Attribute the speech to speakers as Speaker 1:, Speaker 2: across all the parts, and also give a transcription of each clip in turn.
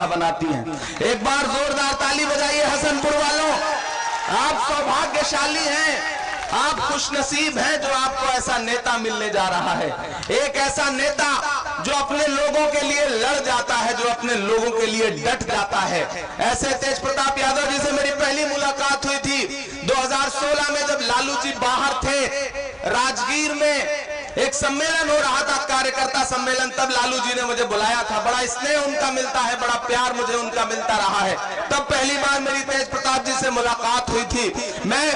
Speaker 1: बनाती हैं। एक बार जोरदार ताली बजाइए हसनपुर वालों। आप सौभाग्यशाली हैं, आप खुशनसीब हैं जो आपको ऐसा नेता मिलने जा रहा है। एक ऐसा नेता जो अपने लोगों के लिए लड़ जाता है, जो अपने लोगों के लिए डट जाता है। ऐसे तेज प्रताप यादव जी से मेरी पहली मुलाकात हुई थी 2016 में, जब लालू जी बाहर थे राजगीर में। एक सम्मेलन हो रहा था, कार्यकर्ता सम्मेलन, तब लालू जी ने मुझे बुलाया था। बड़ा स्नेह उनका मिलता है, बड़ा प्यार मुझे उनका मिलता रहा है। तब पहली बार मेरी तेज प्रताप जी से मुलाकात हुई थी। मैं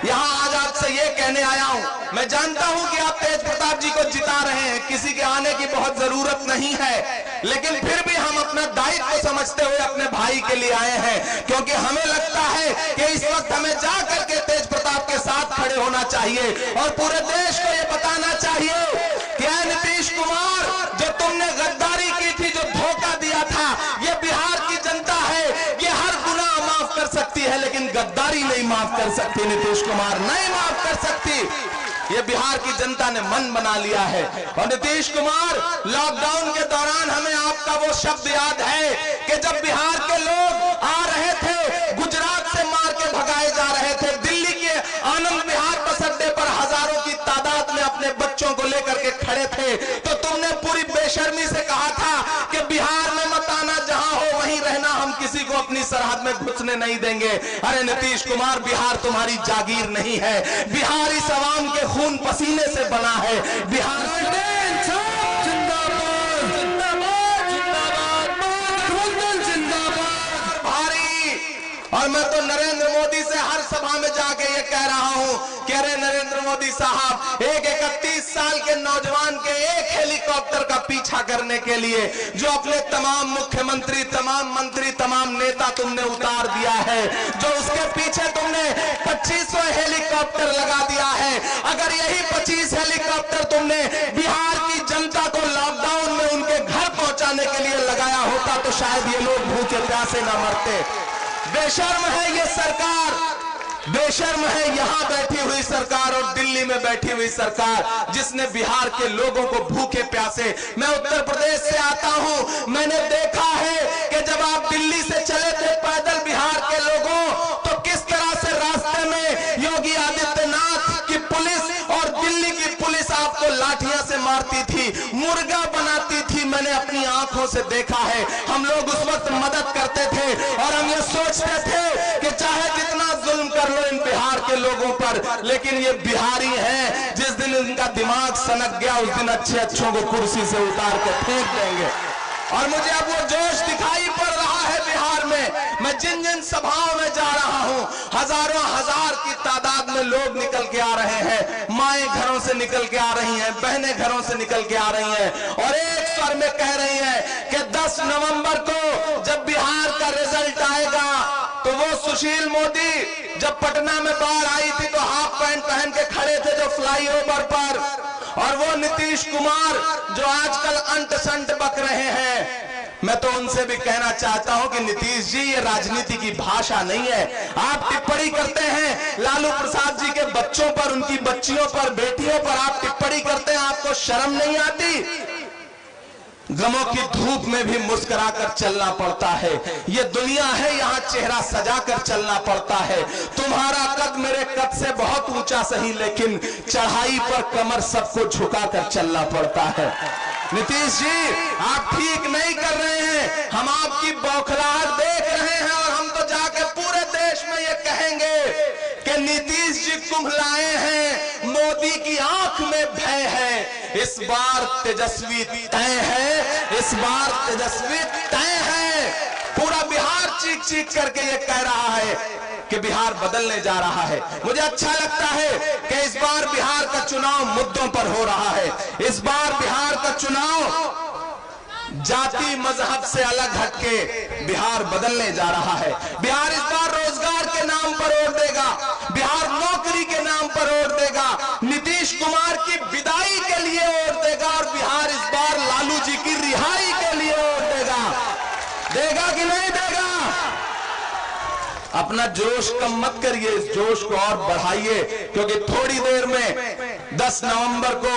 Speaker 1: यहाँ आज आपसे ये कहने आया हूँ, मैं जानता हूँ कि आप तेज प्रताप जी को जिता रहे हैं, किसी के आने की बहुत जरूरत नहीं है, लेकिन फिर भी हम अपना दायित्व समझते हुए अपने भाई के लिए आए हैं, क्योंकि हमें लगता है कि इस वक्त हमें जा करके तेज प्रताप के साथ खड़े होना चाहिए और पूरे देश को ये बताना चाहिए कि नीतीश कुमार, जो तुमने गद्दारी की थी, जो धोखा दिया था, ये बिहार की जनता है, ये हर गुनाह माफ कर सकती है, लेकिन गद्दारी नहीं माफ कर सकती। नीतीश कुमार नहीं माफ कर सकती। ये बिहार की जनता ने मन बना लिया है। और नीतीश कुमार, लॉकडाउन के दौरान हमें आपका वो शब्द याद है कि जब बिहार के लोग आ रहे थे, गुजरात से मार के भगाए जा रहे थे, दिल्ली के आनंद विहार बस अड्डे पर हजारों की तादाद में अपने बच्चों को लेकर के खड़े थे, तो तुमने पूरी बेशर्मी से कहा था कि बिहार में मत आना, जहां हो वहीं रहना, हम किसी को अपनी सरहद में घुसने नहीं देंगे। अरे नीतीश कुमार, बिहार तुम्हारी जागीर नहीं है, बिहार इस अवाम के खून पसीने से बना है। बिहार और मैं तो नरेंद्र मोदी से हर सभा में जाके ये कह रहा हूं कि अरे नरेंद्र मोदी साहब, एक 31 साल के नौजवान के एक हेलीकॉप्टर का पीछा करने के लिए जो अपने तमाम मुख्यमंत्री, तमाम मंत्री, तमाम नेता तुमने उतार दिया है, जो उसके पीछे तुमने 2500 हेलीकॉप्टर लगा दिया है, अगर यही 25 हेलीकॉप्टर तुमने बिहार की जनता को लॉकडाउन में उनके घर पहुंचाने के लिए लगाया होता तो शायद ये लोग भूखे प्यासे न मरते। बेशर्म है ये सरकार, बेशर्म है यहाँ बैठी हुई सरकार और दिल्ली में बैठी हुई सरकार, जिसने बिहार के लोगों को भूखे प्यासे। मैं उत्तर प्रदेश से आता हूँ, मैंने देखा है कि जब आप दिल्ली से चले थे पैदल बिहार के लोगों, तो किस तरह से रास्ते में योगी आदित्यनाथ की पुलिस और दिल्ली की पुलिस आपको लाठियां से मारती थी, मुर्गा बनाती थी। मैंने अपनी आंखों से देखा है। हम लोग उस वक्त मदद करते थे और हम ये सोचते थे कि चाहे जितना जुल्म कर लो इन बिहार के लोगों पर, लेकिन ये बिहारी हैं, जिस दिन इनका दिमाग सनक गया उस दिन अच्छे अच्छों को कुर्सी से उतार के फेंक देंगे। और मुझे अब वो जोश दिखाई पड़ रहा है बिहार में। मैं जिन जिन सभाओं में जा रहा हूं, हजारों हजार की तादाद में लोग निकल के आ रहे हैं, माएं घरों से निकल के आ रही हैं, बहनें घरों से निकल के आ रही हैं और एक स्वर में कह रही हैं कि 10 नवंबर को जब बिहार का रिजल्ट आएगा तो वो सुशील मोदी जब पटना में बाढ़ आई थी तो हाफ पैंट पहन के खड़े थे जो फ्लाईओवर पर, और वो नीतीश कुमार जो आजकल अंट संट बक रहे हैं, मैं तो उनसे भी कहना चाहता हूं कि नीतीश जी, ये राजनीति की भाषा नहीं है। आप टिप्पणी करते हैं लालू प्रसाद जी के बच्चों पर, उनकी बच्चियों पर, बेटियों पर आप टिप्पणी करते हैं, आपको शर्म नहीं आती? गमों की धूप में भी मुस्कुराकर चलना पड़ता है। ये दुनिया है, यहाँ चेहरा सजाकर चलना पड़ता है। तुम्हारा कद मेरे कद से बहुत ऊंचा सही, लेकिन चढ़ाई पर कमर सबको झुकाकर चलना पड़ता है। नीतीश जी, आप ठीक नहीं कर रहे हैं, हम आपकी बौखलाहट देख रहे हैं और हम तो जाके पूरे देश में ये कहेंगे कि नीतीश जी कुम्हलाए हैं, मोदी की आंख में भय है। इस बार तेजस्वी तय है, इस बार तेजस्वी तय है। पूरा बिहार चीख चीख करके ये कह रहा है कि बिहार बदलने जा रहा है। मुझे अच्छा लगता है कि इस बार बिहार का चुनाव मुद्दों पर हो रहा है। इस बार बिहार का चुनाव जाति मजहब से अलग हटके बिहार बदलने जा रहा है। बिहार इस बार रोजगार के नाम पर वोट देगा, बिहार नौकरी के नाम पर वोट देगा, नीतीश कुमार की विदाई के लिए वोट देगा और बिहार इस बार लालू जी की रिहाई के लिए वोट देगा। देगा कि नहीं देगा? अपना जोश कम मत करिए, इस जोश को और बढ़ाइए, क्योंकि थोड़ी देर में 10 नवंबर को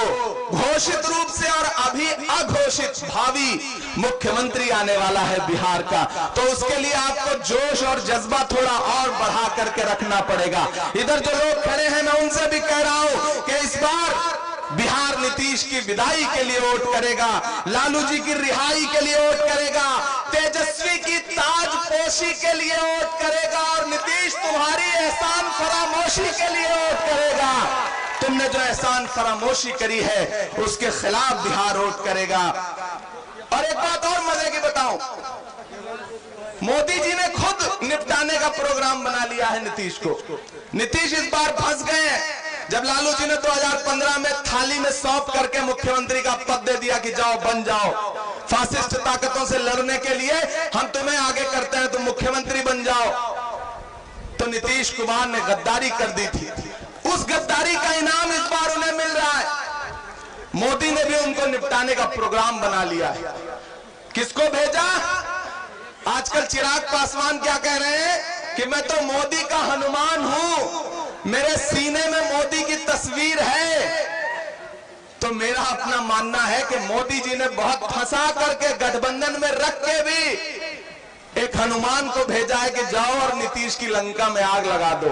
Speaker 1: घोषित रूप से और अभी अघोषित भावी मुख्यमंत्री आने वाला है बिहार का। तो उसके लिए आपको जोश और जज्बा थोड़ा और बढ़ा करके रखना पड़ेगा। इधर जो लोग खड़े हैं मैं उनसे भी कह रहा हूं कि इस बार बिहार नीतीश की विदाई के लिए वोट करेगा, लालू जी की रिहाई के लिए वोट करेगा, तेजस्वी की ताजपोशी के लिए वोट करेगा और नीतीश तुम्हारी एहसान फरामोशी के लिए वोट करेगा। तुमने जो एहसान फरामोशी करी है उसके खिलाफ बिहार वोट करेगा। और एक बात और मजे की बताऊं, मोदी जी ने खुद निपटाने का प्रोग्राम बना लिया है नीतीश को। नीतीश इस बार फंस गए हैं। जब लालू जी ने 2015 में थाली में सौंप करके मुख्यमंत्री का पद दे दिया कि जाओ बन जाओ, फासिस्ट ताकतों से लड़ने के लिए हम तुम्हें आगे करते हैं, तुम मुख्यमंत्री बन जाओ, तो नीतीश कुमार ने गद्दारी कर दी थी। उस गद्दारी का इनाम इस बार उन्हें मिल रहा है। मोदी ने भी उनको निपटाने का प्रोग्राम बना लिया है। किसको भेजा? आजकल चिराग पासवान क्या कह रहे हैं कि मैं तो मोदी का हनुमान हूं, मेरे सीने में मोदी की तस्वीर है। तो मेरा अपना मानना है कि मोदी जी ने बहुत फंसा करके गठबंधन में रख के भी एक हनुमान को भेजा है कि जाओ और नीतीश की लंका में आग लगा दो।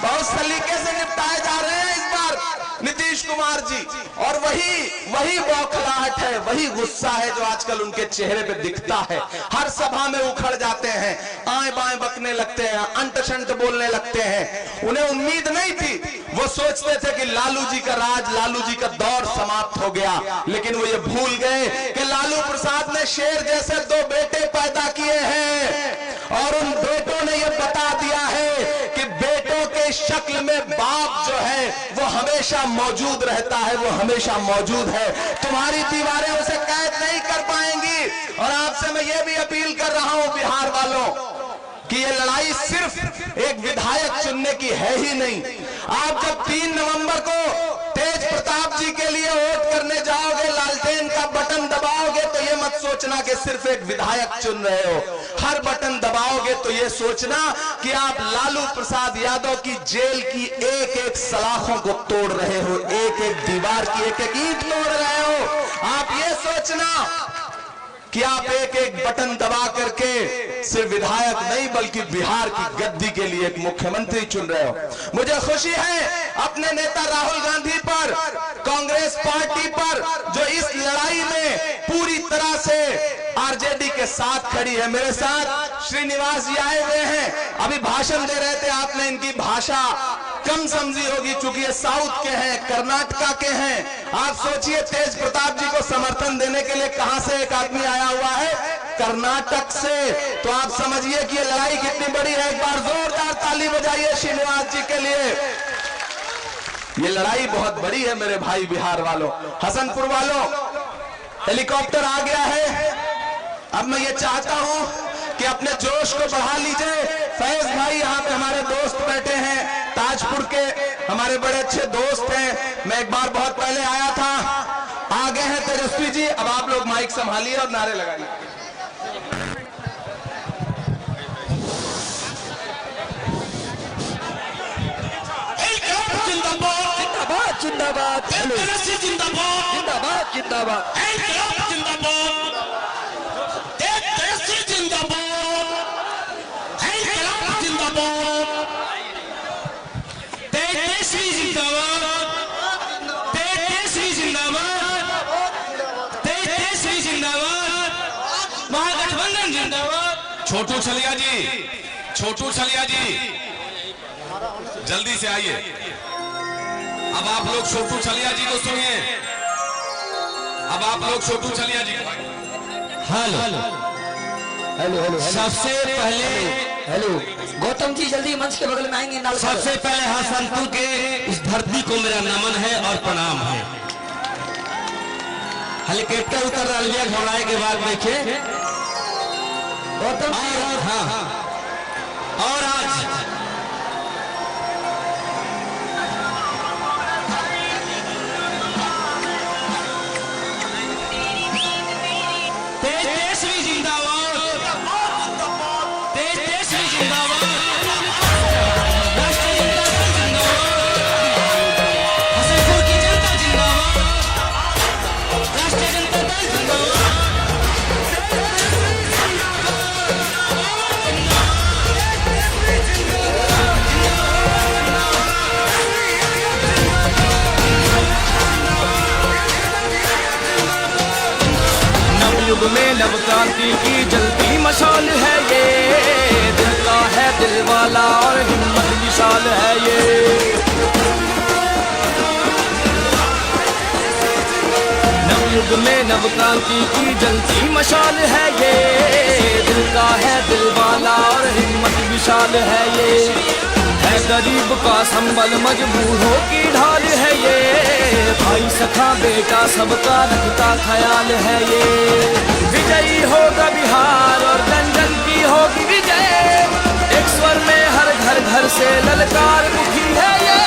Speaker 1: बहुत सलीके से निपटाए जा रहे हैं इस बार नीतीश कुमार जी। और वही बौखलाहट है, वही गुस्सा है जो आजकल उनके चेहरे पे दिखता है। हर सभा में उखड़ जाते हैं, आए बाएं बकने लगते हैं, अंट शंट बोलने लगते हैं। उन्हें उम्मीद नहीं थी, वो सोचते थे कि लालू जी का राज, लालू जी का दौर समाप्त हो गया, लेकिन वो ये भूल गए कि लालू प्रसाद ने शेर जैसे 2 बेटे पैदा किए हैं और उन बेटों ने ये बता दिया है कि बेटों के शक्ल में बाप जो है वो हमेशा मौजूद रहता है, वो हमेशा मौजूद है। तुम्हारी दीवारें उसे कैद नहीं कर पाएंगी। और आपसे मैं ये भी अपील कर रहा हूं बिहार वालों कि ये लड़ाई सिर्फ एक विधायक चुनने की है ही नहीं। आप जब 3 नवंबर को तेज प्रताप जी के लिए वोट करने जाओगे, लालटेन का बटन दबाओगे तो ये मत सोचना कि सिर्फ एक विधायक चुन रहे हो। हर बटन दबाओगे तो ये सोचना कि आप लालू प्रसाद यादव की जेल की एक एक सलाखों को तोड़ रहे हो, एक एक दीवार की एक एक ईंट तोड़ रहे हो। आप ये सोचना कि आप एक एक बटन दबा करके सिर्फ विधायक नहीं बल्कि बिहार की गद्दी के लिए एक मुख्यमंत्री चुन रहे हो। मुझे खुशी है अपने नेता राहुल गांधी पर, कांग्रेस पार्टी पर, जो इस लड़ाई में पूरी तरह से आरजेडी के साथ खड़ी है। मेरे साथ श्रीनिवास जी आए हुए हैं, अभी भाषण दे रहे थे। आपने इनकी भाषा कम समझी होगी चूंकि ये साउथ के हैं, कर्नाटका के हैं। आप सोचिए तेज प्रताप जी को समर्थन देने के लिए कहां से एक आदमी आया हुआ है, कर्नाटक से। तो आप समझिए कि ये लड़ाई कितनी बड़ी है। एक बार जोरदार ताली बजाइए श्रीनिवास जी के लिए। ये लड़ाई बहुत बड़ी है मेरे भाई बिहार वालों, हसनपुर वालों। हेलीकॉप्टर आ गया है। अब मैं ये चाहता हूं कि अपने जोश को बढ़ा लीजिए। फैज भाई यहाँ पे हमारे दोस्त बैठे हैं, ताजपुर के हमारे बड़े अच्छे दोस्त हैं। मैं एक बार बहुत पहले आया था, आ गए हैं तेजस्वी जी। अब आप लोग माइक संभालिए और नारे लगाइए।
Speaker 2: जिंदाबाद जिंदाबाद जिंदाबाद जिंदाबाद
Speaker 3: छोटू छलिया जी, छोटू छलिया जी जल्दी से आइए। अब आप लोग छोटू छलिया जी को सुनिए। अब आप लोग छोटू छलिया जी।
Speaker 2: हेलो हेलो हेलो
Speaker 4: सबसे पहले
Speaker 2: हेलो गौतम जी जल्दी मंच के बगल में आएंगे।
Speaker 4: सबसे पहले हसनपुर के इस धरती को मेरा नमन है और प्रणाम है। हेलीकॉप्टर उतर रहा है घबराए के बाद देखिए
Speaker 2: गौतम जी।
Speaker 4: हाँ और आज तेजस्वी जिंदाबाद, तेजस्वी जिंदाबाद, राष्ट्रीय जनता दल जिंदाबाद।
Speaker 5: क्रांति की जलती मशाल है ये, दिल का है दिल वाला और हिम्मत विशाल है ये। नवयुग में नव क्रांति की जलती मशाल है ये, दिल का है दिल वाला और हिम्मत विशाल है ये। है गरीब का संबल मजबूरों की ढाल है ये, भाई सखा बेटा सबका रखता ख्याल है ये। विजयी होगा बिहार और जन जन की होगी विजय, एक स्वर में हर घर घर से ललकार उठी है ये।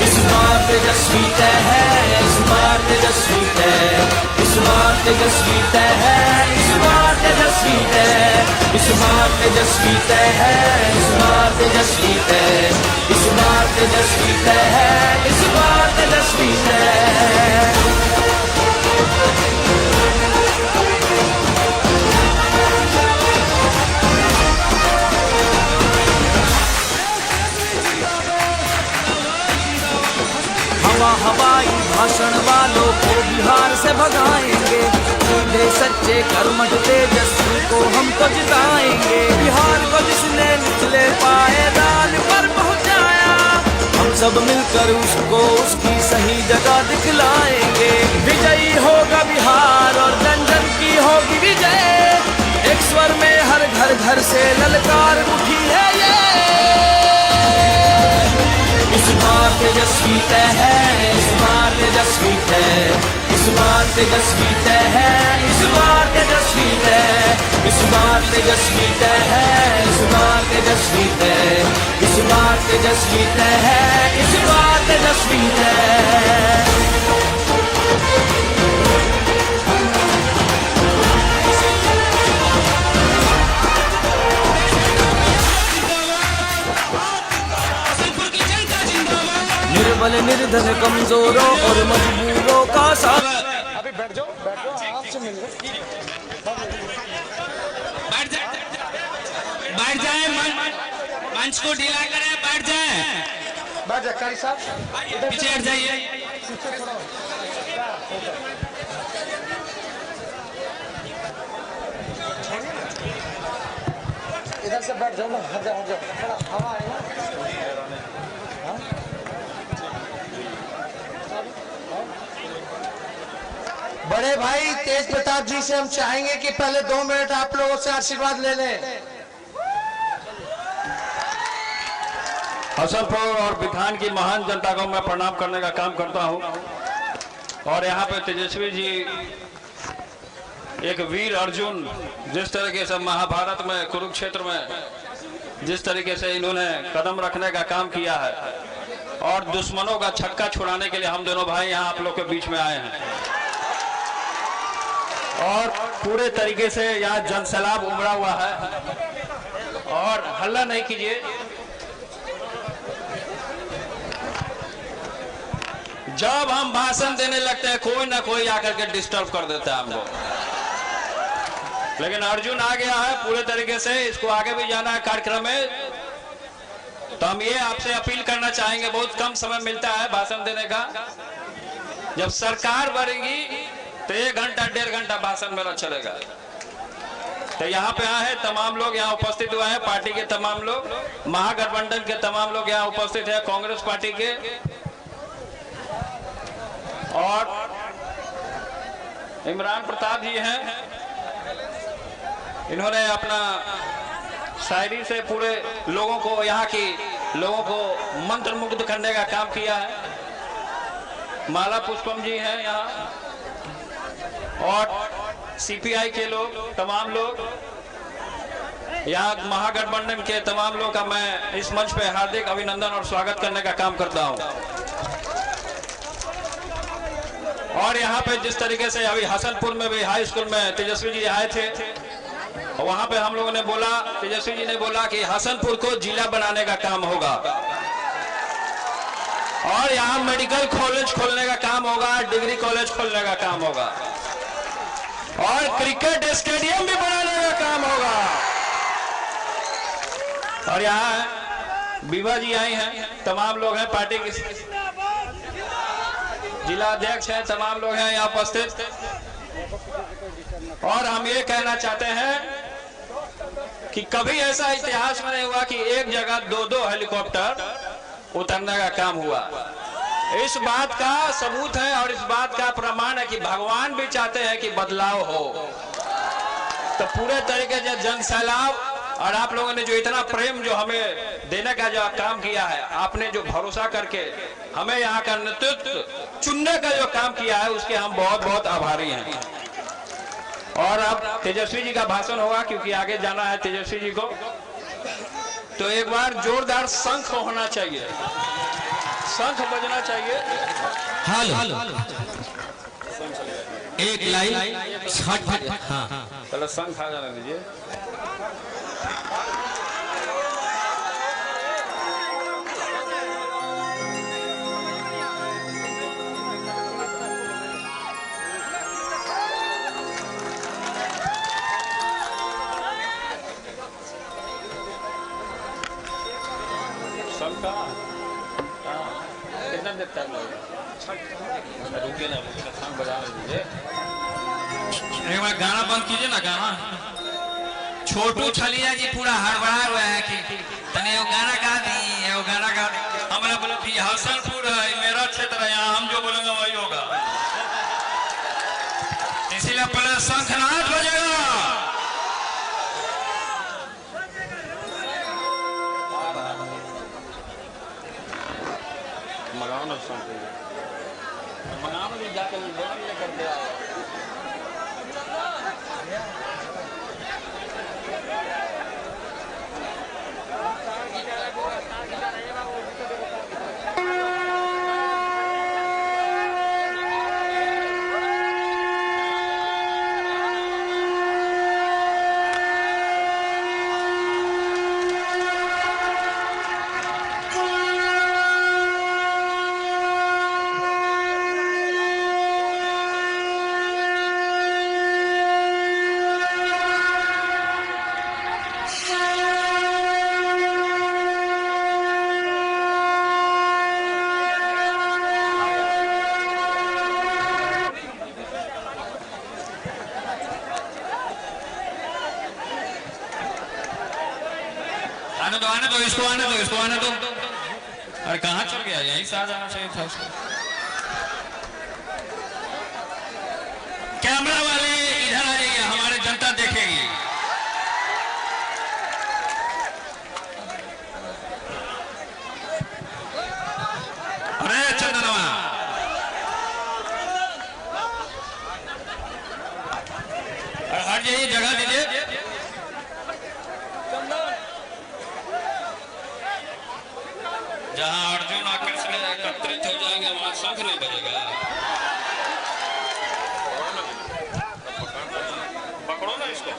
Speaker 5: इस बार तेजस्वी तय है, इस बार तेजस्वी तय, इस बार तेजस्वी तय है, इस बार तेजस्वी तय, इस बार तेजस्वी तय है, इस बार तेजस्वी तय, इस बार तेजस्वी तय है, इस बार तेजस्वी तय। हवा हवाई भाषण वालों को बिहार से भगाएंगे, सीधे सच्चे कर्मठ तेजस्वी को हम तो जिताएंगे। बिहार को जिसने निचले पायदान पर पहुंचाया, हम सब मिलकर उसको उसकी सही जगह दिखलाएंगे। विजयी होगा बिहार और जन जन की होगी विजय, एक स्वर में हर घर घर से ललकार उठी है ये। इस बार तेजस्वी तय है, इस बार तेजस्वी तय, इस बार तेजस्वी तय है, इस बार तेजस्वी तय, इस बार तेजस्वी तय है, इस बार तेजस्वी तय, इस बार तेजस्वी तय है, इस बार तेजस्वी तय। निर्बल निर्धन कमजोरों और मजबूरों का साथ।
Speaker 3: बैठ जाए, मंच को ढीला करें, बैठ जाए,
Speaker 1: कारी साहब
Speaker 3: पीछे हट जाइए।
Speaker 1: इधर से बैठ जाओ ना, हट जाओ थोड़ा हवा आएगा। बड़े भाई तेज प्रताप जी से हम चाहेंगे कि पहले 2 मिनट आप लोगों से आशीर्वाद ले लें।
Speaker 4: हसनपुर और बिथान की महान जनता को मैं प्रणाम करने का काम करता हूं, और यहाँ पे तेजस्वी जी एक वीर अर्जुन, जिस तरीके से महाभारत में कुरुक्षेत्र में जिस तरीके से इन्होंने कदम रखने का काम किया है, और दुश्मनों का छक्का छुड़ाने के लिए हम दोनों भाई यहाँ आप लोग के बीच में आए हैं, और पूरे तरीके से यहाँ जनसैलाब उमड़ा हुआ है। और हल्ला नहीं कीजिए, जब हम भाषण देने लगते हैं कोई ना कोई आकर के डिस्टर्ब कर देता है हमको। लेकिन अर्जुन आ गया है पूरे तरीके से, इसको आगे भी जाना है कार्यक्रम में। तो हम ये आपसे अपील करना चाहेंगे, बहुत कम समय मिलता है भाषण देने का। जब सरकार बनेगी तो 1 घंटा 1.5 घंटा भाषण मेरा चलेगा। तो यहाँ पे आए हैं तमाम लोग, यहाँ उपस्थित हुए हैं पार्टी के तमाम लोग, महागठबंधन के तमाम लोग यहाँ उपस्थित है, कांग्रेस पार्टी के, और इमरान प्रताप जी हैं। इन्होंने अपना शायरी से पूरे लोगों को, यहाँ की लोगों को मंत्र मुग्ध करने का काम किया है। माला पुष्पम जी हैं यहाँ, और सीपीआई के लोग, तमाम लोग यहाँ, महागठबंधन के तमाम लोग का मैं इस मंच पे हार्दिक अभिनंदन और स्वागत करने का काम करता हूँ। और यहाँ पे जिस तरीके से अभी हसनपुर में भी हाई स्कूल में तेजस्वी जी आए थे, वहां पे हम लोगों ने बोला, तेजस्वी जी ने बोला कि हसनपुर को जिला बनाने का काम होगा, और यहाँ मेडिकल कॉलेज खोलने का काम होगा, डिग्री कॉलेज खोलने का काम होगा, और क्रिकेट स्टेडियम भी बनाने का काम होगा। और यहाँ विभा जी आई हैं, तमाम लोग हैं पार्टी के जिला अध्यक्ष हैं, तमाम लोग हैं यहाँ उपस्थित। और हम ये कहना चाहते हैं कि कभी ऐसा इतिहास में नहीं हुआ कि एक जगह दो हेलीकॉप्टर उतरने का काम हुआ। इस बात का सबूत है और इस बात का प्रमाण है कि भगवान भी चाहते हैं कि बदलाव हो। तो पूरे तरीके से जन सैलाब और आप लोगों ने जो इतना प्रेम जो हमें देने का जो काम किया है, आपने जो भरोसा करके हमें यहाँ का नेतृत्व चुनने का जो काम किया है, उसके हम बहुत बहुत आभारी हैं। और अब तेजस्वी जी का भाषण होगा, क्योंकि आगे जाना है तेजस्वी जी को। तो एक बार जोरदार शंख होना चाहिए, शंख बजना चाहिए।
Speaker 3: हेलो एक लाइन छठ। हाँ
Speaker 4: चलो शंख आ जाने दीजिए। कितना देर टाइम लगेगा? रुकिए ना, शंख बजा दीजिए।
Speaker 3: एक बार गाना बंद कीजिए ना, गाना। छोटू छलिया जी पूरा हड़बड़ा हुआ है कि तने वो गाना गा दी, वो गाना गा दी। हमने बोला कि हसनपुर है, मेरा क्षेत्र है, यहाँ हम जो बोलेंगे वही होगा, इसीलिए पहले शंखनाद बजेगा।
Speaker 4: मंगाओ ना शंख, मंगाओ ना, जाके लेकर के आओ।
Speaker 3: आने दो, इसको आने दो। अरे कहाँ चल गया? यहीं से आ जाना चाहिए था उसको। कैमरा वाले इधर आ जाइए, हमारी जनता देखेगी। अरे चंदनवा, हट जाइए, जगह दीजिए। जहां अर्जुन आकर से एकत्रित हो जाएंगे वहां शंख नहीं बजेगा।
Speaker 4: पकड़ो ना इसको।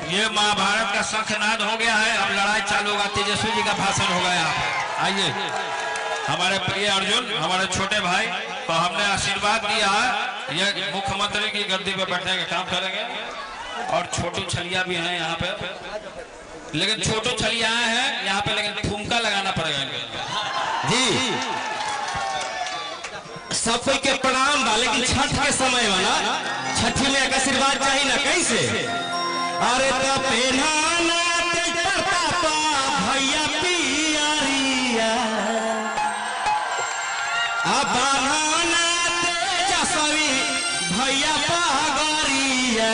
Speaker 3: ये महाभारत का शंखनाद हो गया है। अब लड़ाई चालू होगा। तेजस्वी जी का भाषण होगा यहाँ पे। आइए, हमारे प्रिय अर्जुन, हमारे छोटे भाई को हमने आशीर्वाद दिया है, ये मुख्यमंत्री की गद्दी पे बैठने का काम करेंगे। और छोटू छलिया भी हैं यहाँ पे, लेकिन छोटू छलिया है यहाँ पे, लेकिन ठुमका लगाना पड़ेगा इनको जी। सब कोई के प्रणाम बा, लेकिन छठ के समय वाला छठी में आशीर्वाद चाहिए ना, कैसे? अरे तो पहनाना पापा भैया पियरिया, अब बनाना तेजस्वी भैया पगरिया,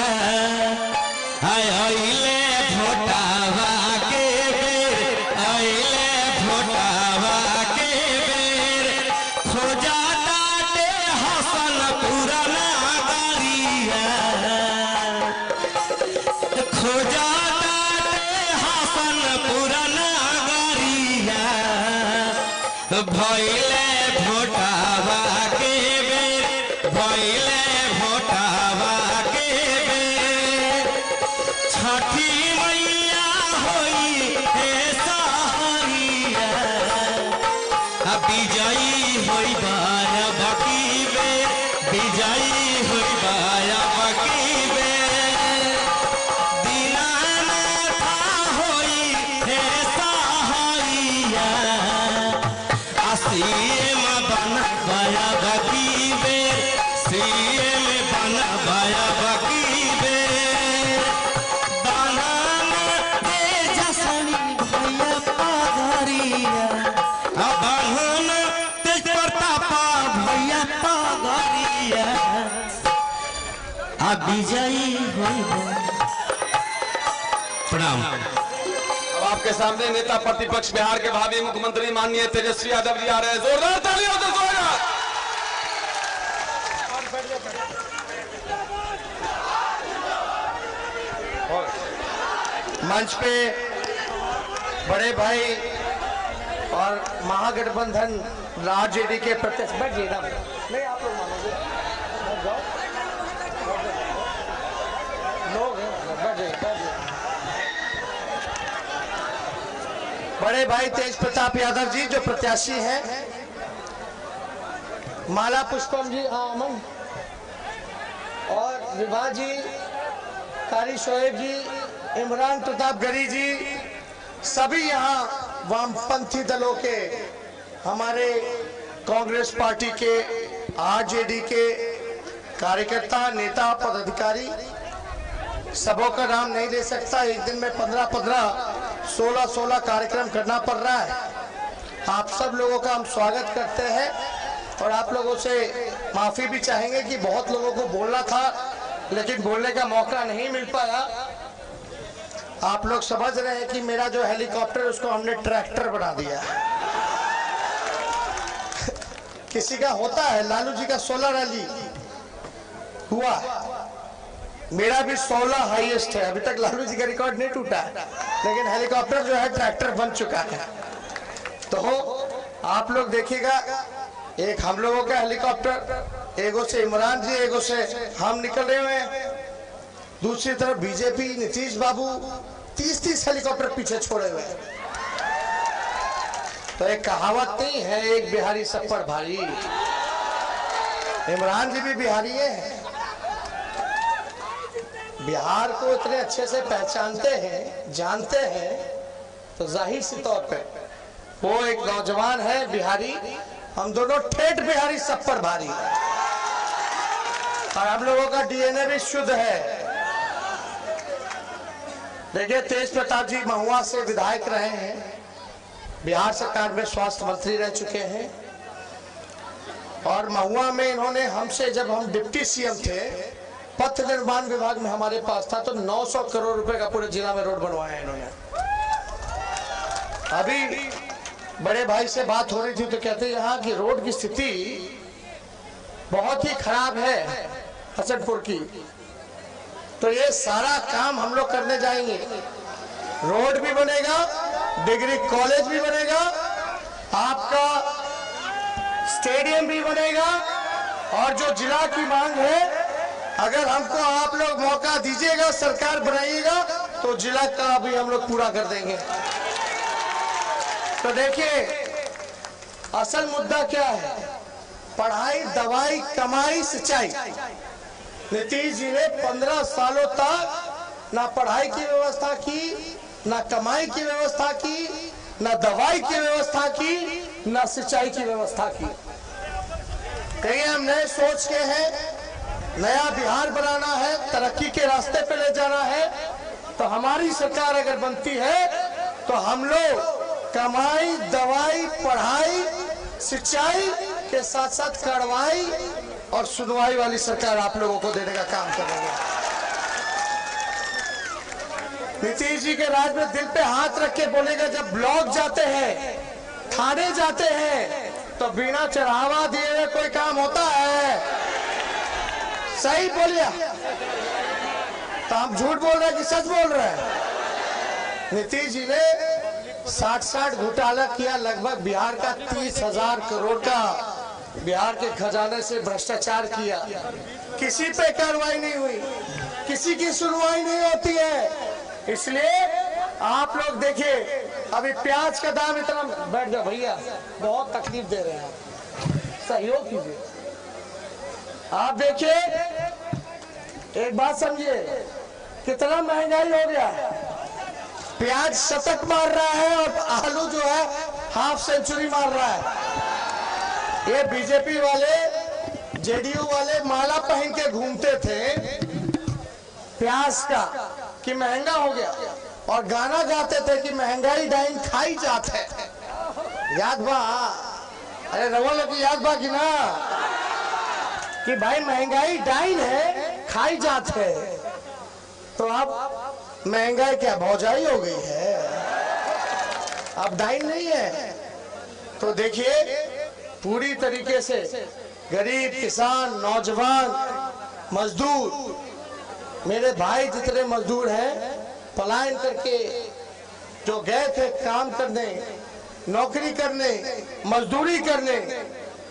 Speaker 3: अइले भोटावा के बेर, अइले भोटावा के बेर, खोजा ताटे हसनपुर नगरिया, खोजा ताटे हसनपुर नगरिया। भइले भोटावा के बेर, भइले भोटावा के बेर, छठी मैया होई हे सहारिया, विजयी होई बाया बाकी बेर, विजयी होई बाया बाकी बेर, दीनानाथ होई हे सहारिया, सीएम बन बाया बाकी बेर, सीएम बन बाया बाकी बेर, बनान तेजस्वी भैया पगरिया, बनान तेज प्रताप भैया पगरिया, विजयी होई। प्रणाम।
Speaker 1: अब आपके सामने नेता प्रतिपक्ष बिहार के भावी मुख्यमंत्री माननीय तेजस्वी यादव जी आ रहे हैं। जोरदार तालियों से स्वागत। मंच पे बड़े भाई और महागठबंधन आरजेडी के प्रत्यक्ष बैठिए ना, नहीं आप लोग मानोगे, लोग बैठ जाइए। बड़े भाई तेज प्रताप यादव जी जो प्रत्याशी हैं, माला पुष्पम जी आमन और विभा जी, कारी शोएब जी, इमरान प्रताप गरी जी, सभी यहाँ वामपंथी दलों के, हमारे कांग्रेस पार्टी के, आरजेडी के कार्यकर्ता, नेता, पदाधिकारी, सबों का नाम नहीं ले सकता। एक दिन में 15-15, 16-16 कार्यक्रम करना पड़ रहा है। आप सब लोगों का हम स्वागत करते हैं और आप लोगों से माफी भी चाहेंगे कि बहुत लोगों को बोलना था लेकिन बोलने का मौका नहीं मिल पाया। आप लोग समझ रहे हैं कि मेरा जो हेलीकॉप्टर उसको हमने ट्रैक्टर बना दिया। किसी का होता है, लालू जी का 16 रैली हुआ, मेरा भी 16 हाईएस्ट है। अभी तक लालू जी का रिकॉर्ड नहीं टूटा है, लेकिन हेलीकॉप्टर जो है ट्रैक्टर बन चुका है। तो आप लोग देखिएगा, एक हम लोगों का हेलीकॉप्टर, एगो से इमरान जी, एगो से हम निकल रहे हुए हैं, दूसरी तरफ बीजेपी नीतीश बाबू 30-30 हेलीकॉप्टर पीछे छोड़े हुए हैं। तो एक कहावत नहीं है, एक बिहारी सब पर भारी। इमरान जी भी बिहारी है, बिहार को इतने अच्छे से पहचानते हैं, जानते हैं, तो जाहिर सी तौर पे वो एक नौजवान है बिहारी, हम दोनों ठेठ बिहारी सब पर भारी। और हम लोगों का डीएनए भी शुद्ध है। देखिए, तेज प्रताप जी महुआ से विधायक रहे हैं, बिहार सरकार में स्वास्थ्य मंत्री रह चुके हैं, और महुआ में इन्होंने हमसे, जब हम डिप्टी सीएम थे, पथ निर्माण विभाग में हमारे पास था, तो 900 करोड़ रुपए का पूरे जिला में रोड बनवाया इन्होंने। अभी बड़े भाई से बात हो रही थी तो कहते यहाँ की रोड की स्थिति बहुत ही खराब है हसनपुर की, तो ये सारा काम हम लोग करने जाएंगे। रोड भी बनेगा, डिग्री कॉलेज भी बनेगा, आपका स्टेडियम भी बनेगा, और जो जिला की मांग है, अगर हमको आप लोग मौका दीजिएगा, सरकार बनाइएगा, तो जिला का भी हम लोग पूरा कर देंगे। तो देखिए, असल मुद्दा क्या है? पढ़ाई, दवाई, कमाई, सिंचाई। नीतीश जी ने 15 सालों तक ना पढ़ाई की व्यवस्था की, ना कमाई की व्यवस्था की, ना दवाई की व्यवस्था की, ना सिंचाई की व्यवस्था की। कहीं हम नए सोच के हैं, नया बिहार बनाना है, तरक्की के रास्ते पे ले जाना है, तो हमारी सरकार अगर बनती है तो हम लोग कमाई, दवाई, पढ़ाई, सिंचाई के साथ साथ कार्रवाई और सुनवाई वाली सरकार आप लोगों को देने का काम करेंगे। नीतीश जी के राज में दिल पे हाथ रख के बोलेगा, जब ब्लॉक जाते हैं, थाने जाते हैं, तो बिना चढ़ावा दिए हुए कोई काम होता है? सही बोलिए, तो हम झूठ बोल रहे हैं कि सच बोल रहे हैं? नीतीश जी ने
Speaker 6: 60 घोटाला किया, लगभग बिहार का 30,000 करोड़ का बिहार के खजाने से भ्रष्टाचार किया। किसी पे कार्रवाई नहीं हुई, किसी की सुनवाई नहीं होती है। इसलिए आप लोग देखिए, अभी प्याज का दाम इतना, बैठ जाओ भैया, बहुत तकलीफ दे रहे हैं आप, सहयोग कीजिए। आप देखिए, एक बात समझिए, कितना महंगाई हो गया है। प्याज शतक मार रहा है और आलू जो है हाफ सेंचुरी मार रहा है। ये बीजेपी वाले, जेडीयू वाले माला पहन के घूमते थे प्याज का कि महंगा हो गया, और गाना गाते थे कि महंगाई डाइन खाई जात है। याद बा? अरे रवल की याद बा कि ना, कि भाई महंगाई डाइन है, खाई जात है। तो अब महंगाई क्या भौजाई हो गई है, अब डाइन नहीं है। तो देखिए, पूरी तरीके से गरीब, किसान, नौजवान, मजदूर, मेरे भाई जितने मजदूर हैं पलायन करके जो गए थे काम करने, नौकरी करने, मजदूरी करने,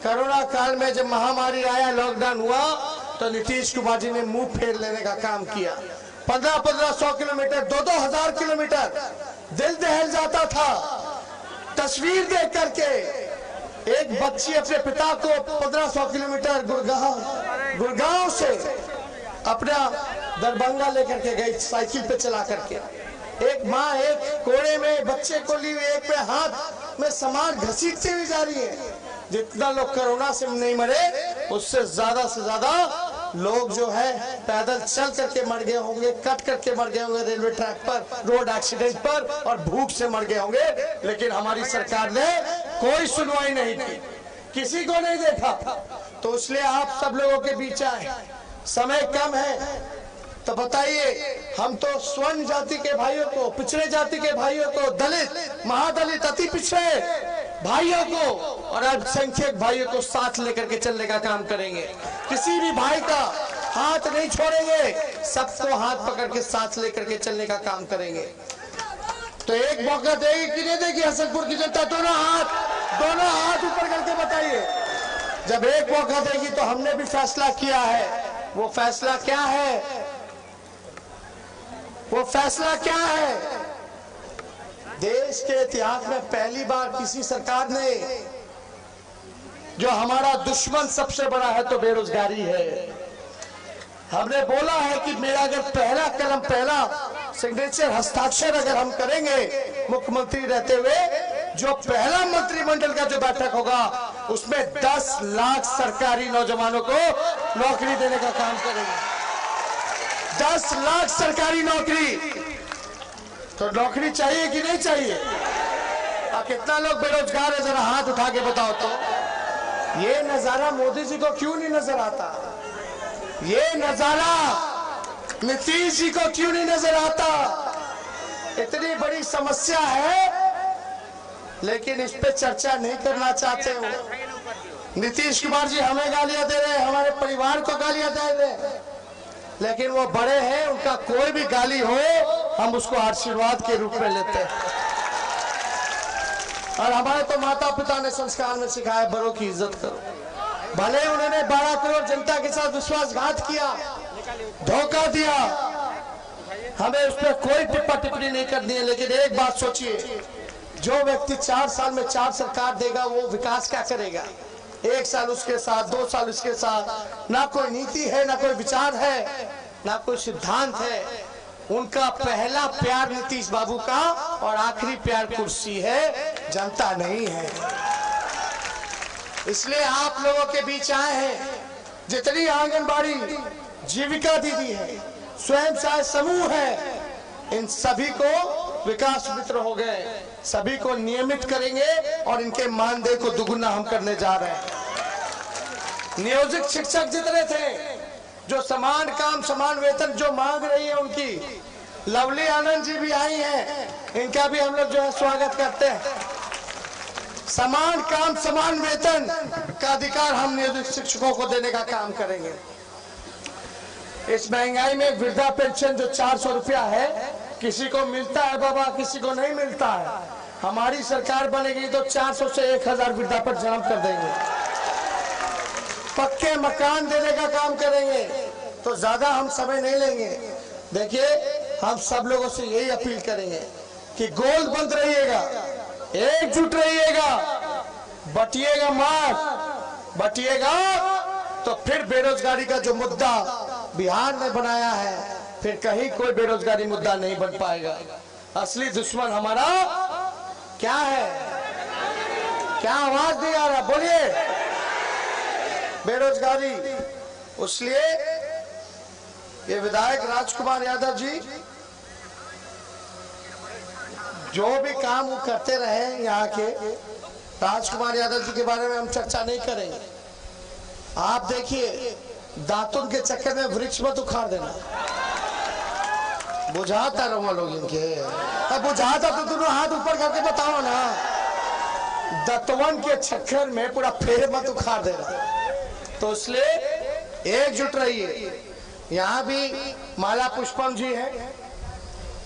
Speaker 6: कोरोना काल में जब महामारी आया, लॉकडाउन हुआ, तो नीतीश कुमार जी ने मुंह फेर लेने का काम किया। 1500 किलोमीटर, 2-2 किलोमीटर दिल दहल जाता था तस्वीर देख करके। एक बच्ची अपने पिता को 1500 किलोमीटर गुड़गांव से अपना दरभंगा लेकर के गई, साइकिल पे चला करके। एक माँ एक कोड़े में बच्चे को ली हुई, एक पे हाथ में सामान घसीटते हुए जा रही है। जितना लोग कोरोना से नहीं मरे, उससे ज्यादा से ज्यादा लोग जो है पैदल चल करके मर गए होंगे, कट करके मर गए होंगे रेलवे ट्रैक पर, रोड एक्सीडेंट पर, और भूख से मर गए होंगे। लेकिन हमारी सरकार ने कोई सुनवाई नहीं की, किसी को नहीं देखा। तो इसलिए आप सब लोगों के बीच आए, समय कम है, तो बताइए, हम तो स्वर्ण जाति के भाइयों को, पिछड़े जाति के भाइयों को, दलित, महादलित, अति पिछड़े भाइयों को और अल्पसंख्यक भाइयों को साथ लेकर के चलने का काम करेंगे। किसी भी भाई का हाथ नहीं छोड़ेंगे, सबको हाथ पकड़ के साथ लेकर के चलने का काम करेंगे। तो एक मौका देगी कि नहीं देगी हसनपुर की जनता? दोनों हाथ ऊपर करके बताइए। जब एक मौका देगी तो हमने भी फैसला किया है। वो फैसला क्या है? वो फैसला क्या है? देश के इतिहास में पहली बार किसी सरकार ने, जो हमारा दुश्मन सबसे बड़ा है तो बेरोजगारी है, हमने बोला है कि मेरा अगर पहला कलम, पहला सिग्नेचर, हस्ताक्षर अगर हम करेंगे मुख्यमंत्री रहते हुए, जो पहला मंत्रिमंडल का जो बैठक होगा उसमें 10 लाख सरकारी नौजवानों को नौकरी देने का काम करेंगे। 10 लाख सरकारी नौकरी। तो नौकरी चाहिए कि नहीं चाहिए? और कितना लोग बेरोजगार है, जरा हाथ उठा के बताओ तो। ये नजारा मोदी जी को क्यों नहीं नजर आता? ये नजारा नीतीश जी को क्यों नहीं नजर आता? इतनी बड़ी समस्या है, लेकिन इस पे चर्चा नहीं करना चाहते हो। नीतीश कुमार जी हमें गालियां दे रहे हैं, हमारे परिवार को गालियां दे रहे हैं, लेकिन वो बड़े हैं, उनका कोई भी गाली हो हम उसको आशीर्वाद के रूप में लेते हैं। और हमारे तो माता पिता ने संस्कार में सिखाया, बड़ों की इज्जत करो। भले उन्होंने 12 करोड़ जनता के साथ विश्वासघात किया, धोखा दिया, हमें उस पर कोई टिप्पा टिप्पणी नहीं करनी है। लेकिन एक बात सोचिए, जो व्यक्ति 4 साल में 4 सरकार देगा, वो विकास क्या करेगा? 1 साल उसके साथ, 2 साल उसके साथ, ना कोई नीति है, ना कोई विचार है, ना कोई सिद्धांत है। उनका पहला प्यार नीतीश बाबू का और आखिरी प्यार कुर्सी है, जनता नहीं है। इसलिए आप लोगों के बीच आए हैं। जितनी आंगनबाड़ी, जीविका दीदी है, स्वयं सहायता समूह है, इन सभी को विकास मित्र हो गए, सभी को नियमित करेंगे और इनके मानदेय को दुगुना हम करने जा रहे हैं। नियोजित शिक्षक जितने थे, जो समान काम समान वेतन जो मांग रही है उनकी, लवली आनंद जी भी आई हैं, इनका भी हम लोग जो है स्वागत करते हैं। समान काम समान वेतन का अधिकार हम नियोजित शिक्षकों को देने का काम करेंगे। इस महंगाई में वृद्धा पेंशन जो 400 रुपया है, किसी को मिलता है बाबा, किसी को नहीं मिलता है। हमारी सरकार बनेगी तो 400 से 1000 वृद्धा पर जन्म कर देंगे, पक्के मकान देने का काम करेंगे। तो ज्यादा हम समय नहीं लेंगे। देखिए, हम सब लोगों से यही अपील करेंगे कि गोलबंद रहिएगा, एकजुट रहिएगा, बटिएगा मत। बटिएगा तो फिर बेरोजगारी का जो मुद्दा बिहार ने बनाया है, फिर कहीं कोई बेरोजगारी मुद्दा नहीं बन पाएगा। असली दुश्मन हमारा क्या है? क्या आवाज नहीं आ रहा? बोलिए। बेरोजगारी। इसलिए ये विधायक राजकुमार यादव जी जो भी काम वो करते रहे, यहाँ के राजकुमार यादव जी के बारे में हम चर्चा नहीं करेंगे। आप देखिए, दातुन के चक्कर में वृक्ष मत उखाड़ देना। बुझाता रहूंगा लोग इनके, अब बुझाता तो दोनों हाथ ऊपर करके बताओ ना। दतवन के चक्कर में पूरा फेर मत उखाड़ देना। तो इसलिए एकजुट रहिए। यहाँ भी माला पुष्पम जी हैं,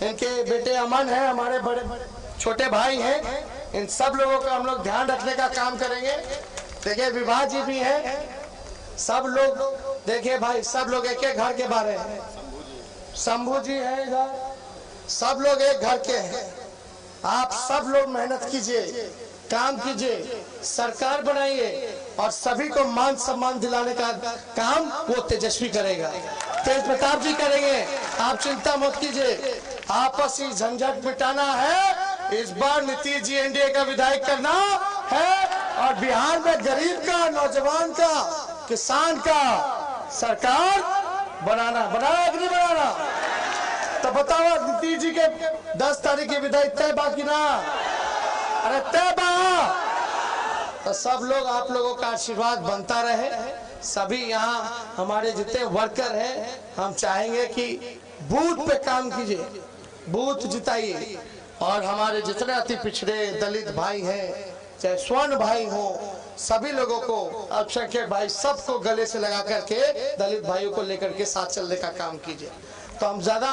Speaker 6: इनके बेटे अमन है, हमारे बड़े छोटे भाई हैं। इन सब लोगों का हम लोग ध्यान रखने का काम करेंगे। देखिए, विवाह जी भी हैं, सब लोग देखिए भाई, सब लोग एक एक घर के बारे हैं। शंभू जी है इधर, सब लोग एक घर के हैं। आप सब लोग मेहनत कीजिए, काम कीजिए, सरकार बनाइए और सभी को मान सम्मान दिलाने का काम वो तेजस्वी करेगा, तेज प्रताप जी करेंगे। आप चिंता मत कीजिए। आपसी झंझट मिटाना है, इस बार नीतीश जी एनडीए का विधायक करना है और बिहार में गरीब का, नौजवान का, किसान का सरकार बनाना कि नहीं बनाना? तो बताओ, नीतीश जी के 10 तारीख के विधायक तय बाकी ना? अरे तय बा। तो सब लोग, आप लोगों का आशीर्वाद बनता रहे। सभी यहाँ हमारे जितने वर्कर हैं, हम चाहेंगे कि बूथ पे काम कीजिए, बूथ जिताइए। और हमारे जितने अति पिछड़े दलित भाई हैं, चाहे स्वर्ण भाई हो, सभी लोगों को, अल्पसंख्यक भाई, सबको गले से लगा करके दलित भाइयों को लेकर के साथ चलने का काम कीजिए। तो हम ज्यादा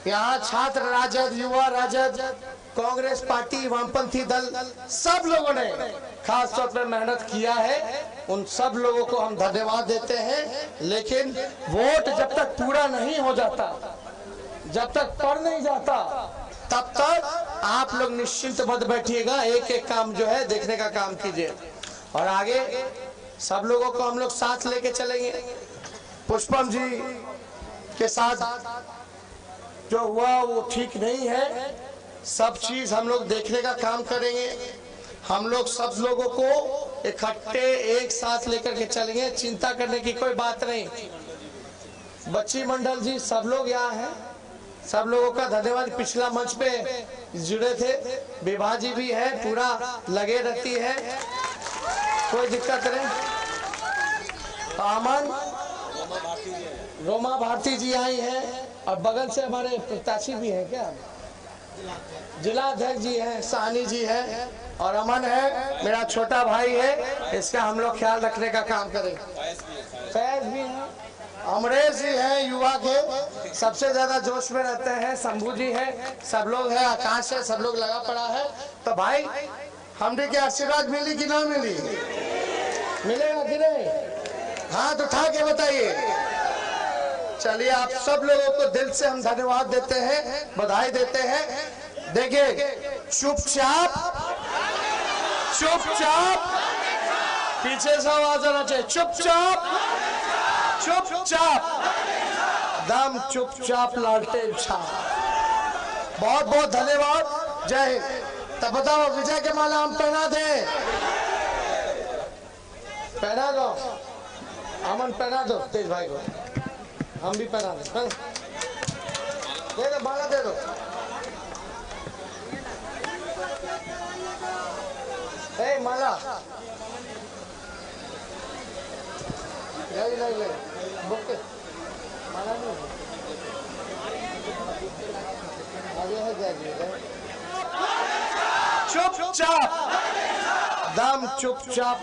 Speaker 6: यहाँ छात्र राजद, युवा राजद, कांग्रेस पार्टी, वामपंथी दल, सब लोगों ने खास तौर पर मेहनत किया है। उन सब लोगों को हम धन्यवाद देते हैं। लेकिन वोट जब तक पूरा नहीं हो जाता, जब तक पड़ नहीं जाता, तब तक आप लोग निश्चिंत मत बैठिएगा। एक एक काम जो है देखने का काम कीजिए और आगे सब लोगों को हम लोग साथ लेके चलेंगे। पुष्पम जी के साथ जो हुआ वो ठीक नहीं है। सब चीज हम लोग देखने का काम करेंगे। हम लोग सब लोगों को इकट्ठे एक साथ लेकर के चलेंगे, चिंता करने की कोई बात नहीं। बच्ची मंडल जी, सब लोग यहाँ हैं, सब लोगों का धन्यवाद। पिछला मंच पे जुड़े थे, विभा जी भी है, पूरा लगे रहती है, कोई दिक्कत नहीं। अमन, रोमा भारती जी आई हैं और बगल से हमारे प्रत्याशी भी हैं, क्या जिला अध्यक्ष जी हैं, सानी जी है और अमन है, मेरा छोटा भाई है। इसका हम लोग ख्याल रखने का काम करेंगे। फैज भी है, अमरेश जी हैं, युवा के सबसे ज्यादा जोश में रहते हैं। शंभू जी है, सब लोग हैं, आकाश है, सब लोग लगा पड़ा है। तो भाई, हमने के आशीर्वाद मिली कि ना मिली? मिलेगा कि नहीं? हाथ उठा के बताइए। चलिए, आप सब लोगों को दिल से हम धन्यवाद देते हैं, बधाई देते हैं। देखिए, चुपचाप चुपचाप, पीछे से आवाज आना चाहिए, चुपचाप चुपचाप, दम चुपचाप, लालटेन छाप। बहुत बहुत धन्यवाद। जय हिंद। तब बताओ, विजय के माला हम पहना दें? पहना दो, अमन पहना दो, तेज भाई को हम भी पहना दें। दे दो, माला दे दो। ए माला ले बुक माला नहीं आगे है क्या? चुपचाप, दम चुपचाप,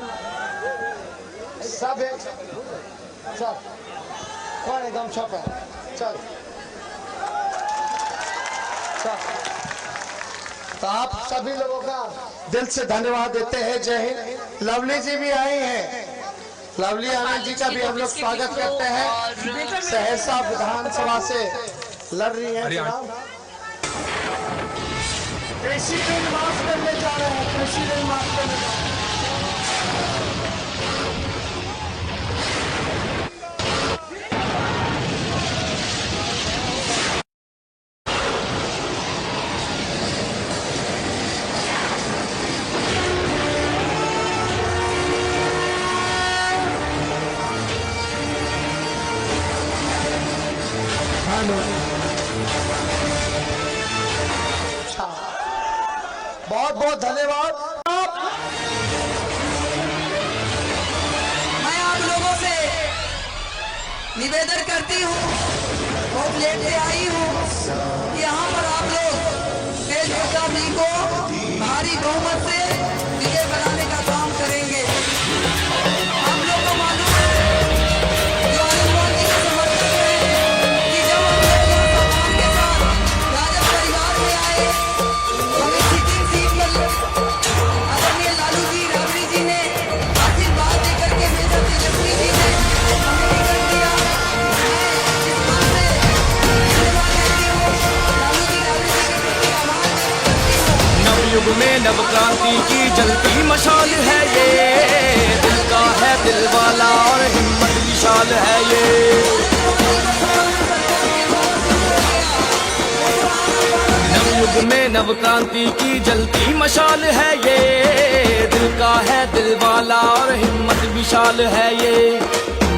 Speaker 6: सब एक सब कौन एकदम छप है। चल चल तो आप सभी लोगों का दिल से धन्यवाद देते हैं। जय हिंद। लवली जी भी आई हैं, लवली आनंद जी का भी हम लोग स्वागत करते हैं। सहरसा विधानसभा से लड़ रही है चुनाव। कृषि बिल माफ करने जा रहे हैं, कृषि बिल माफ करने जा रहे हैं। बहुत बहुत धन्यवाद।
Speaker 7: मैं आप लोगों से निवेदन करती हूँ, बहुत लेट से आई हूँ, यहाँ पर आप लोग तेज प्रताप जी को भारी बहुमत से विजय बनाने का काम करेंगे। हम लोग को मालूम है जो हनुमान जी के समर्थक हैं कि जब हम लोग यहाँ भगवान के साथ राजद परिवार में आए तो हमें सिटिंग सीट पर आदरणीय लालू जी राबड़ी जी ने आशीर्वाद देकर के भेजा, तेजस्वी जी ने हमें टिकट दिया। मैं इस बात से धन्यवाद देती हूँ, लालू जी राबड़ी जी के प्रति आभार करती हूँ।
Speaker 5: नवयुग में नव क्रांति की जलती मशाल है ये, दिल का है दिल वाला और हिम्मत विशाल है ये। नवयुग में नव क्रांति की जलती मशाल है ये, दिल का है दिल वाला और हिम्मत विशाल है ये।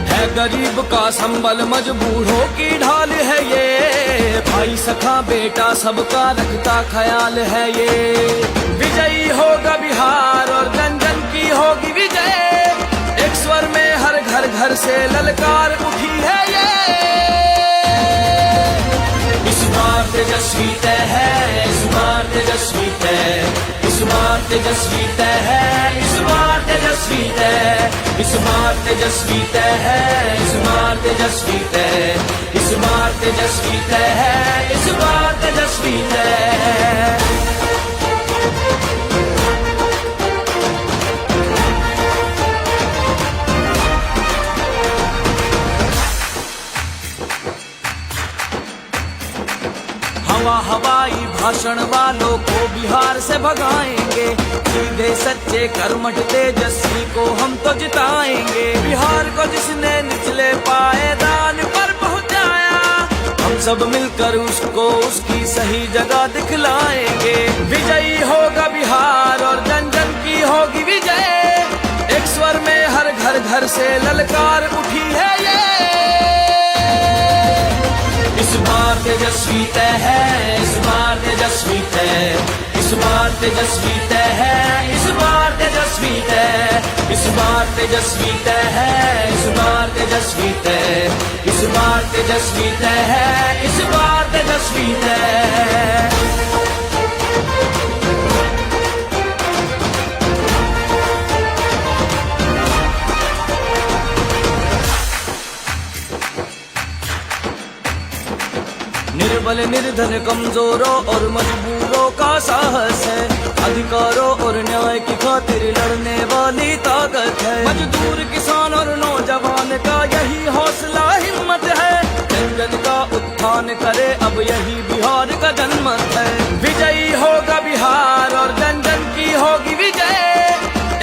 Speaker 5: है गरीब का संबल मजबूरों की ढाल है ये, भाई सखा बेटा सबका रखता ख्याल है ये। विजयी होगा बिहार और जन जन की होगी विजय, एक स्वर में हर घर घर से ललकार उठी है ये। इस बार तेजस्वी तय है, इस बार तेजस्वी तय, इस बार तेजस्वी तय है, इस बार तेजस्वी तय, इस बार तेजस्वी तय है, इस बार तेजस्वी तय, इस बार तेजस्वी तय है, इस बार तेजस्वी तय है। हवा हवाई भाषण वालों को बिहार से भगाएंगे, सीधे सच्चे कर्मठ तेजस्वी को हम तो जिताएंगे। बिहार को जिसने निचले पायदान पर पहुंचाया, हम सब मिलकर उसको उसकी सही जगह दिखलाएंगे। विजयी होगा बिहार और जन जन की होगी विजय, एक स्वर में हर घर घर से ललकार उठी है ये। इस बार तेजस्वी तय है, इस बार तेजस्वी तय, इस बार तेजस्वी तय है, इस बार तेजस्वी तय, इस बार तेजस्वी तय है, इस बार तेजस्वी तय, इस बार तेजस्वी तय है, इस बार तेजस्वी तय। निर्बल निर्धन कमजोरों और मजबूरों का साहस है, अधिकारों और न्याय की खातिर लड़ने वाली ताकत है। मजदूर किसान और नौजवान का यही हौसला हिम्मत है, जन जन का उत्थान करे अब यही बिहार का जनमत है। विजयी होगा बिहार और जन जन की होगी विजय,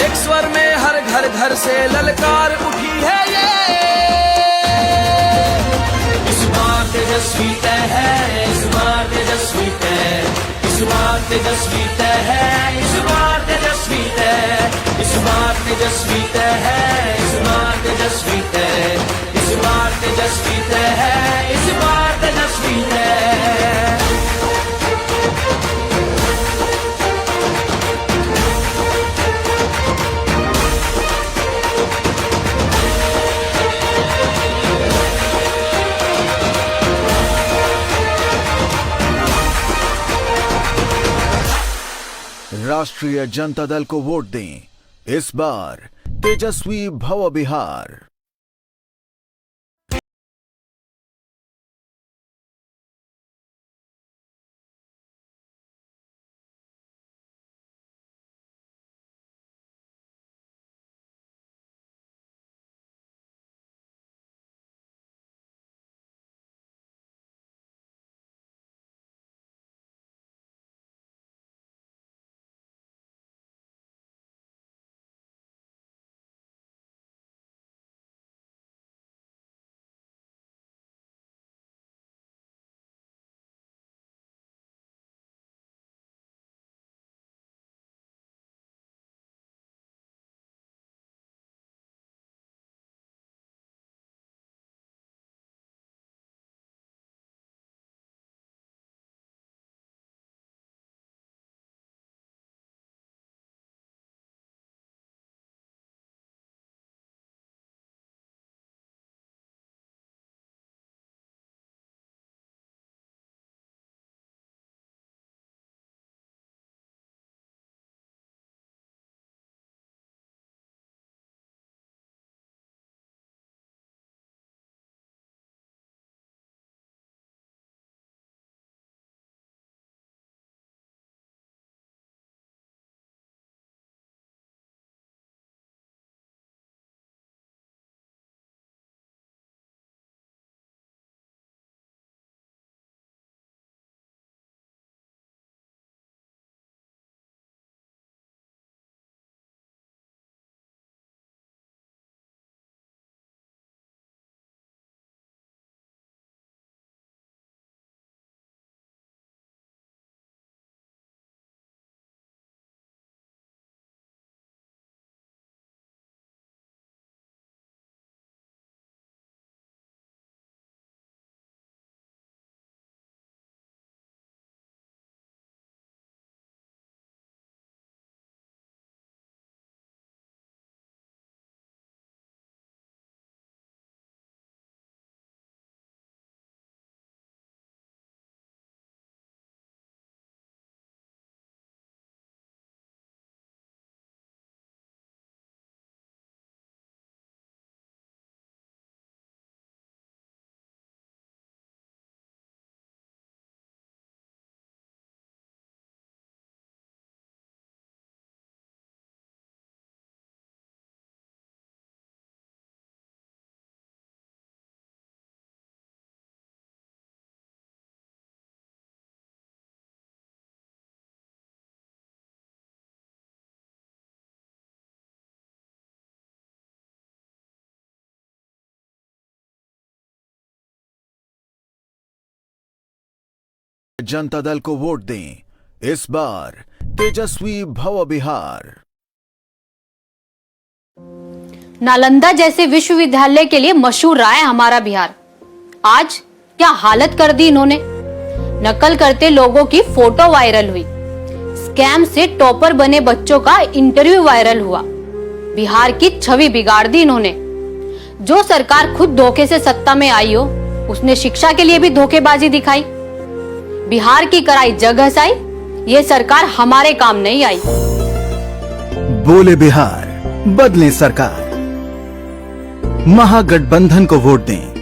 Speaker 5: एक स्वर में हर घर घर से ललकार उठी है ये। इस बार तेजस्वी तय है, इस बार तेजस्वी तय, इस बार तेजस्वी तय है, इस बार तेजस्वी तय, इस बार तेजस्वी तय है, इस बार तेजस्वी तय, इस बार तेजस्वी तय है, इस बार तेजस्वी तय।
Speaker 8: राष्ट्रीय जनता दल को वोट दें, इस बार तेजस्वी भव बिहार। जनता दल को वोट दें। इस बार तेजस्वी भव बिहार।
Speaker 9: नालंदा जैसे विश्वविद्यालय के लिए मशहूर रहा है हमारा बिहार। आज क्या हालत कर दी इन्होंने। नकल करते लोगों की फोटो वायरल हुई, स्कैम से टॉपर बने बच्चों का इंटरव्यू वायरल हुआ। बिहार की छवि बिगाड़ दी इन्होंने। जो सरकार खुद धोखे से सत्ता में आई हो, उसने शिक्षा के लिए भी धोखेबाजी दिखाई। बिहार की कराई जग हंसाई, ये सरकार हमारे काम नहीं आई।
Speaker 8: बोले बिहार, बदले सरकार। महागठबंधन को वोट दें।